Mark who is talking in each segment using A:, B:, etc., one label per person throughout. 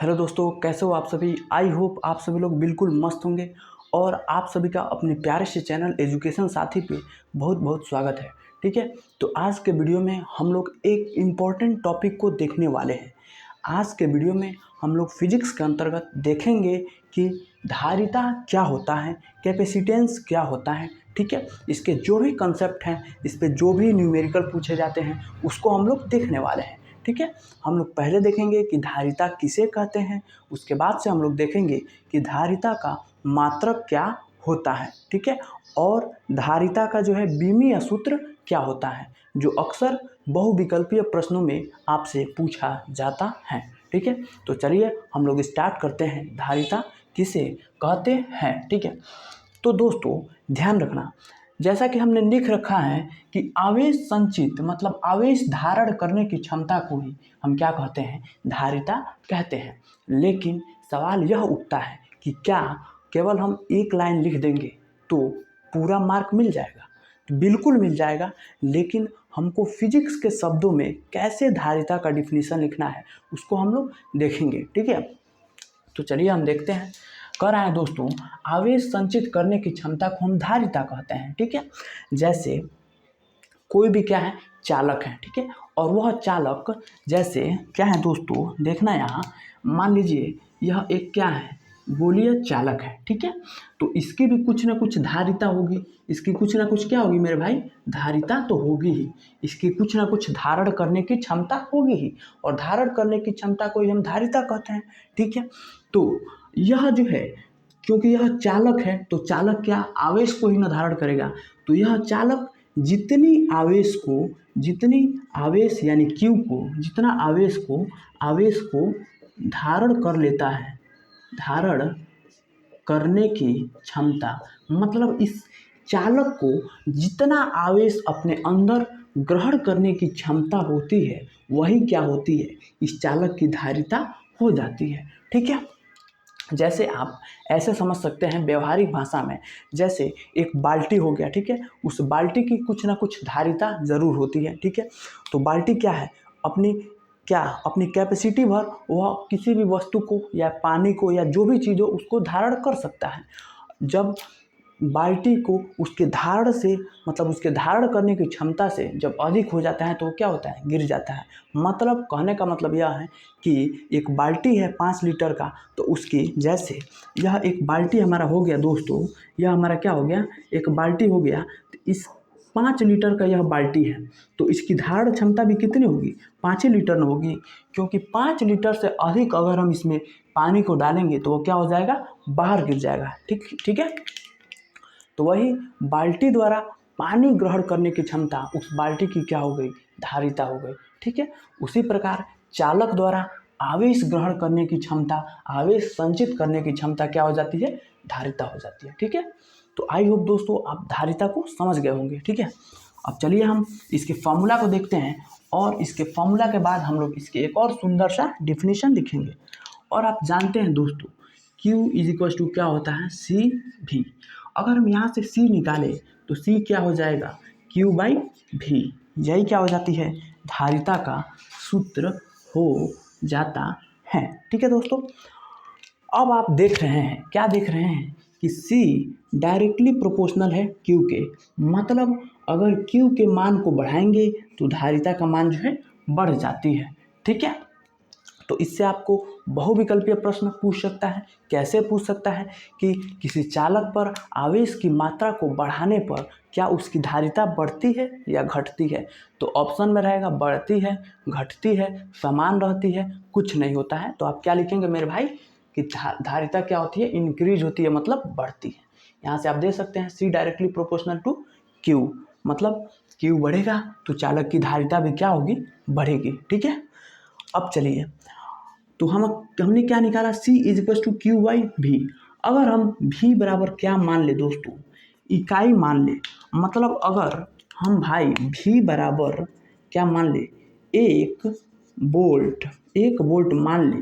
A: Hello दोस्तों, कैसे हो आप सभी। आई होप आप सभी लोग बिल्कुल मस्त होंगे और आप सभी का अपने प्यारे से चैनल एजुकेशन साथी पे बहुत बहुत स्वागत है। ठीक है, तो आज के वीडियो में हम लोग एक इम्पॉर्टेंट टॉपिक को देखने वाले हैं। आज के वीडियो में हम लोग फिजिक्स के अंतर्गत देखेंगे कि धारिता क्या होता है, कैपेसिटेंस क्या होता है। ठीक है, इसके जो भी कंसेप्ट हैं, इस पर जो भी न्यूमेरिकल पूछे जाते हैं उसको हम लोग देखने वाले हैं। ठीक है, हम लोग पहले देखेंगे कि धारिता किसे कहते हैं, उसके बाद से हम लोग देखेंगे कि धारिता का मात्रक क्या होता है। ठीक है, और धारिता का जो है बीमीय सूत्र क्या होता है, जो अक्सर बहुविकल्पीय प्रश्नों में आपसे पूछा जाता है। ठीक है, तो चलिए हम लोग स्टार्ट करते हैं, धारिता किसे कहते हैं। ठीक है, तो दोस्तों ध्यान रखना, जैसा कि हमने लिख रखा है कि आवेश संचित मतलब आवेश धारण करने की क्षमता को ही हम क्या कहते हैं, धारिता कहते हैं। लेकिन सवाल यह उठता है कि क्या केवल हम एक लाइन लिख देंगे तो पूरा मार्क मिल जाएगा? तो बिल्कुल मिल जाएगा, लेकिन हमको फिजिक्स के शब्दों में कैसे धारिता का डिफिनीशन लिखना है उसको हम लोग देखेंगे। ठीक है, तो चलिए हम देखते हैं। कह रहा है दोस्तों, आवेश संचित करने की क्षमता को हम धारिता कहते हैं। ठीक है, जैसे कोई भी क्या है, चालक है। ठीक है, और वह चालक जैसे क्या है दोस्तों, देखना यहाँ, मान लीजिए यह एक क्या है, गोलीय चालक है। ठीक है, तो इसकी भी कुछ ना कुछ धारिता होगी, इसकी कुछ ना कुछ क्या होगी मेरे भाई, धारिता तो होगी ही। इसकी कुछ ना कुछ धारण करने की क्षमता होगी ही, और धारण करने की क्षमता को ही हम धारिता कहते हैं। ठीक है, तो यह जो है, क्योंकि यह चालक है तो चालक क्या आवेश को ही न धारण करेगा, तो यह चालक जितनी आवेश यानी क्यू को, जितना आवेश को धारण कर लेता है, धारण करने की क्षमता मतलब इस चालक को जितना आवेश अपने अंदर ग्रहण करने की क्षमता होती है वही क्या होती है, इस चालक की धारिता हो जाती है। ठीक है, जैसे आप ऐसे समझ सकते हैं व्यवहारिक भाषा में, जैसे एक बाल्टी हो गया। ठीक है, उस बाल्टी की कुछ ना कुछ धारिता ज़रूर होती है। ठीक है, तो बाल्टी क्या है, अपनी कैपेसिटी भर वह किसी भी वस्तु को या पानी को या जो भी चीज़ हो उसको धारण कर सकता है। जब बाल्टी को उसके धारण से मतलब उसके धारण करने की क्षमता से जब अधिक हो जाता है तो क्या होता है, गिर जाता है। मतलब कहने का मतलब यह है कि एक बाल्टी है 5 लीटर का, तो उसकी जैसे यह एक बाल्टी हमारा हो गया दोस्तों, यह हमारा क्या हो गया, एक बाल्टी हो गया। तो इस 5 लीटर का यह बाल्टी है, तो इसकी धारण क्षमता भी कितनी होगी, 5 ही लीटर न होगी, क्योंकि 5 लीटर से अधिक अगर हम इसमें पानी को डालेंगे तो वो क्या हो जाएगा, बाहर गिर जाएगा। ठीक है, तो वही बाल्टी द्वारा पानी ग्रहण करने की क्षमता उस बाल्टी की क्या हो गई, धारिता हो गई। ठीक है, उसी प्रकार चालक द्वारा आवेश ग्रहण करने की क्षमता, आवेश संचित करने की क्षमता क्या हो जाती है, धारिता हो जाती है। ठीक है, तो आई होप दोस्तों आप धारिता को समझ गए होंगे। ठीक है, अब चलिए हम इसके फॉर्मूला को देखते हैं, और इसके फॉर्मूला के बाद हम लोग इसके एक और सुंदर सा डिफिनीशन लिखेंगे। और आप जानते हैं दोस्तों, Q इज इक्वल टू क्या होता है, सी भी। अगर हम यहाँ से C निकालें तो C क्या हो जाएगा, Q/V। यही क्या हो जाती है, धारिता का सूत्र हो जाता है। ठीक है दोस्तों, अब आप देख रहे हैं, क्या देख रहे हैं कि C डायरेक्टली प्रोपोर्शनल है Q के, मतलब अगर Q के मान को बढ़ाएंगे तो धारिता का मान जो है बढ़ जाती है। ठीक है, तो इससे आपको बहुविकल्पीय प्रश्न पूछ सकता है। कैसे पूछ सकता है कि किसी चालक पर आवेश की मात्रा को बढ़ाने पर क्या उसकी धारिता बढ़ती है या घटती है, तो ऑप्शन में रहेगा बढ़ती है, घटती है, समान रहती है, कुछ नहीं होता है। तो आप क्या लिखेंगे मेरे भाई कि धारिता क्या होती है, इंक्रीज होती है, मतलब बढ़ती है। यहाँ से आप दे सकते हैं C directly proportional to Q, मतलब Q बढ़ेगा तो चालक की धारिता भी क्या होगी, बढ़ेगी। ठीक है, अब चलिए, तो हमने क्या निकाला, C is equal to Q/V। अगर हम V बराबर क्या मान ले दोस्तों, इकाई मान ले, मतलब अगर हम भाई V बराबर क्या मान ले, 1 वोल्ट मान ले,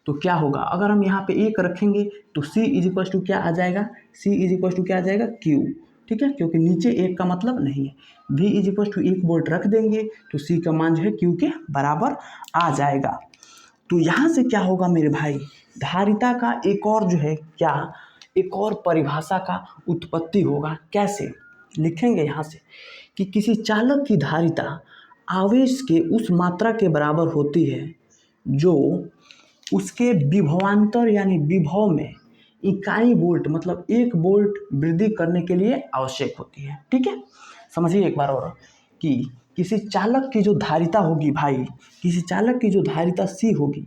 A: तो क्या होगा, अगर हम यहाँ पे 1 रखेंगे तो C इज इक्वल टू क्या आ जाएगा, C इज इक्वल टू क्या आ जाएगा, Q। ठीक है, क्योंकि नीचे 1 का मतलब नहीं है। V is equal to 1 volt रख देंगे तो C का मान जो है Q के बराबर आ जाएगा। तो यहाँ से क्या होगा मेरे भाई, धारिता का एक और जो है क्या, एक और परिभाषा का उत्पत्ति होगा। कैसे लिखेंगे यहाँ से कि किसी चालक की धारिता आवेश के उस मात्रा के बराबर होती है जो उसके विभवांतर यानी विभव में इकाई वोल्ट मतलब 1 वोल्ट वृद्धि करने के लिए आवश्यक होती है। ठीक है, समझिए एक बार और कि किसी चालक की जो धारिता होगी भाई, किसी चालक की जो धारिता C होगी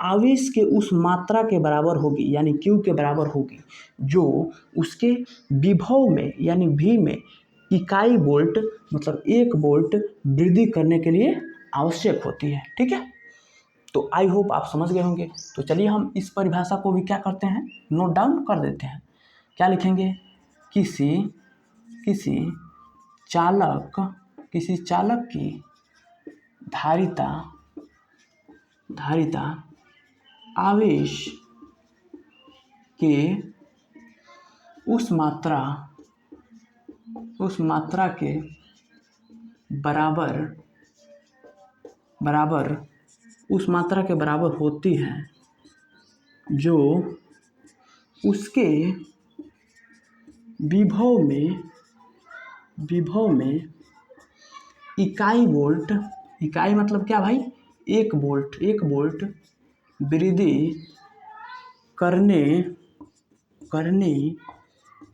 A: आवेश के उस मात्रा के बराबर होगी यानी Q के बराबर होगी जो उसके विभव में यानी V में इकाई वोल्ट मतलब 1 वोल्ट वृद्धि करने के लिए आवश्यक होती है। ठीक है, तो आई होप आप समझ गए होंगे। तो चलिए हम इस परिभाषा को भी क्या करते हैं, नोट डाउन कर देते हैं। क्या लिखेंगे, किसी चालक की धारिता आवेश के उस मात्रा के बराबर होती है जो उसके विभव में इकाई मतलब क्या भाई, 1 वोल्ट वृद्धि करने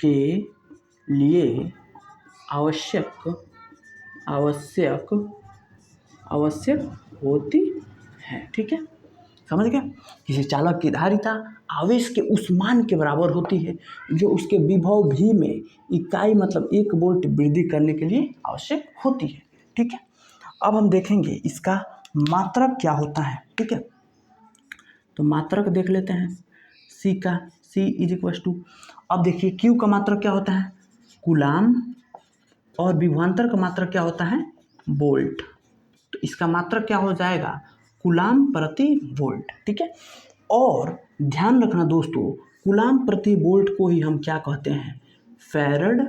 A: के लिए आवश्यक होती है। ठीक है, समझ गए। किसी चालक की धारिता आवेश के उस मान के बराबर होती है जो उसके विभव भी में इकाई मतलब 1 वोल्ट वृद्धि करने के लिए आवश्यक होती है। ठीक है, अब हम देखेंगे इसका मात्रक क्या होता है। ठीक है, तो मात्रक देख लेते हैं C का, C = अब देखिए Q का मात्रक क्या होता है, कूलाम, और विभवांतर का मात्रक क्या होता है, वोल्ट। तो इसका मात्रक क्या हो जाएगा, कूलाम प्रति वोल्ट। ठीक है, और ध्यान रखना दोस्तों, कूलाम प्रति वोल्ट को ही हम क्या कहते हैं, फैरड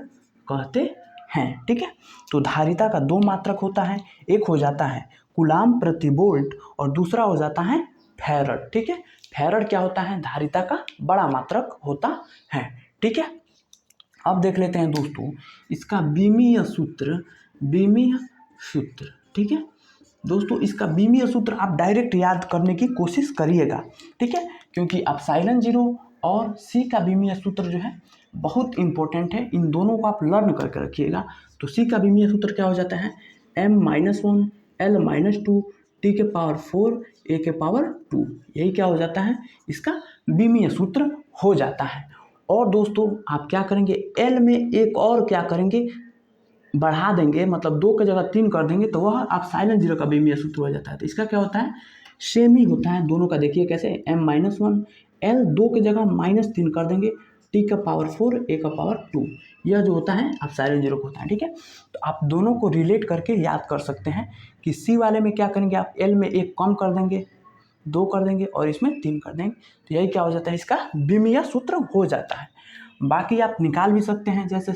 A: कहते हैं। ठीक है, तो धारिता का 2 मात्रक होता है, एक हो जाता है कूलाम प्रति वोल्ट और दूसरा हो जाता है फैरड। ठीक है, फैरड क्या होता है, धारिता का बड़ा मात्रक होता है। ठीक है, अब देख लेते हैं दोस्तों इसका बीमीय सूत्र। ठीक है दोस्तों, इसका बीमीय सूत्र आप डायरेक्ट याद करने की कोशिश करिएगा। ठीक है, क्योंकि एप्सिलॉन 0 और C का बीमीय सूत्र जो है बहुत इंपॉर्टेंट है, इन दोनों को आप लर्न करके रखिएगा। तो C का बीमीय सूत्र क्या हो जाता है, m-1 L-2 T⁴ A⁴ 2, यही क्या हो जाता है, इसका बीमीय सूत्र हो जाता है। और दोस्तों आप क्या करेंगे, L में एक और क्या करेंगे, बढ़ा देंगे, मतलब 2 की जगह 3 कर देंगे, तो वह एप्सिलॉन 0 का बीमीय सूत्र हो जाता है। तो इसका क्या होता है, सेम ही होता है दोनों का। देखिए कैसे, m-1 L 2 की जगह -3 कर देंगे, T⁴ A⁴ 2, यह जो होता है एप्सिलॉन 0 का होता है। ठीक है, तो आप दोनों को रिलेट करके याद कर सकते हैं कि C वाले में क्या करेंगे, आप L में 1 कम कर देंगे, 2 कर देंगे और इसमें 3 कर देंगे, तो यही क्या हो जाता है, इसका बीमीय सूत्र हो जाता है। बाकी आप निकाल भी सकते हैं, जैसे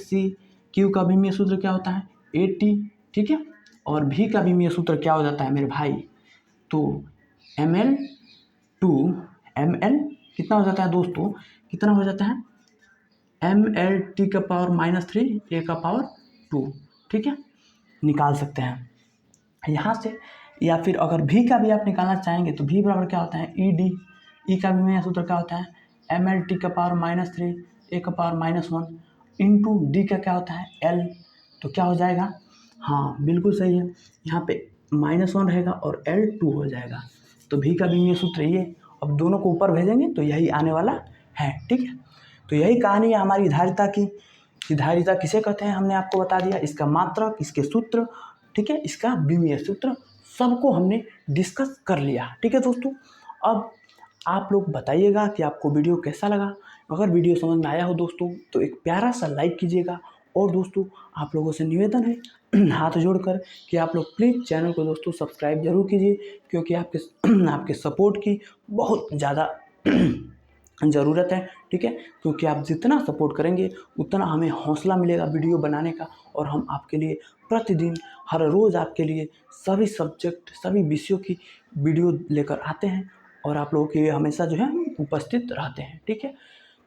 A: Q का बीमीय सूत्र क्या होता है, AT। ठीक है, और V का बीमीय सूत्र क्या हो जाता है मेरे भाई, तो ml कितना हो जाता है दोस्तों, कितना हो जाता है, mL⁻³ A⁴2। ठीक है, निकाल सकते हैं यहाँ से। या फिर अगर V का भी आप निकालना चाहेंगे तो V बराबर क्या होता है, ED। E का बीमीय सूत्र क्या होता है, mL⁻³ A⁻1 इंटू D का क्या होता है, L। तो क्या हो जाएगा, हाँ बिल्कुल सही है, यहाँ पे -1 रहेगा और L 2 हो जाएगा। तो V का बीमीय सूत्र ये, अब दोनों को ऊपर भेजेंगे तो यही आने वाला है। ठीक है, तो यही कहानी है हमारी धारिता की, कि धारिता किसे कहते हैं हमने आपको बता दिया, इसका मात्रक, इसके सूत्र, ठीक है, इसका बीमीय सूत्र, सबको हमने डिस्कस कर लिया। ठीक है दोस्तों, अब आप लोग बताइएगा कि आपको वीडियो कैसा लगा। अगर वीडियो समझ में आया हो दोस्तों तो एक प्यारा सा लाइक कीजिएगा। और दोस्तों आप लोगों से निवेदन है हाथ जोड़कर कि आप लोग प्लीज़ चैनल को दोस्तों सब्सक्राइब जरूर कीजिए, क्योंकि आपके सपोर्ट की बहुत ज़्यादा ज़रूरत है। ठीक है, क्योंकि आप जितना सपोर्ट करेंगे उतना हमें हौसला मिलेगा वीडियो बनाने का, और हम आपके लिए प्रतिदिन हर रोज़ आपके लिए सभी सब्जेक्ट, सभी विषयों की वीडियो लेकर आते हैं। और आप लोगों के हमेशा जो है उपस्थित रहते हैं, ठीक है।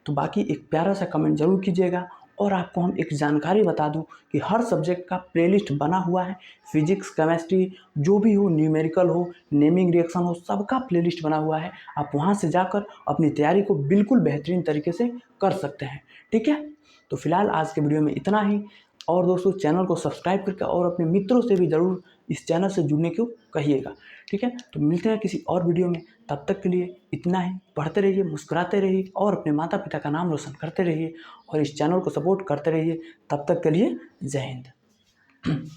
A: तो बाकी एक प्यारा सा कमेंट ज़रूर कीजिएगा। और आपको हम एक जानकारी बता दूं कि हर सब्जेक्ट का प्लेलिस्ट बना हुआ है, फिजिक्स, केमिस्ट्री, जो भी हो, न्यूमेरिकल हो, नेमिंग रिएक्शन हो, सबका प्लेलिस्ट बना हुआ है। आप वहां से जाकर अपनी तैयारी को बिल्कुल बेहतरीन तरीके से कर सकते हैं, ठीक है। तो फिलहाल आज के वीडियो में इतना ही। और दोस्तों, चैनल को सब्सक्राइब करके और अपने मित्रों से भी ज़रूर इस चैनल से जुड़ने को कहिएगा, ठीक है। तो मिलते हैं किसी और वीडियो में, तब तक के लिए इतना ही। पढ़ते रहिए, मुस्कुराते रहिए और अपने माता पिता का नाम रोशन करते रहिए और इस चैनल को सपोर्ट करते रहिए। तब तक के लिए जय हिंद।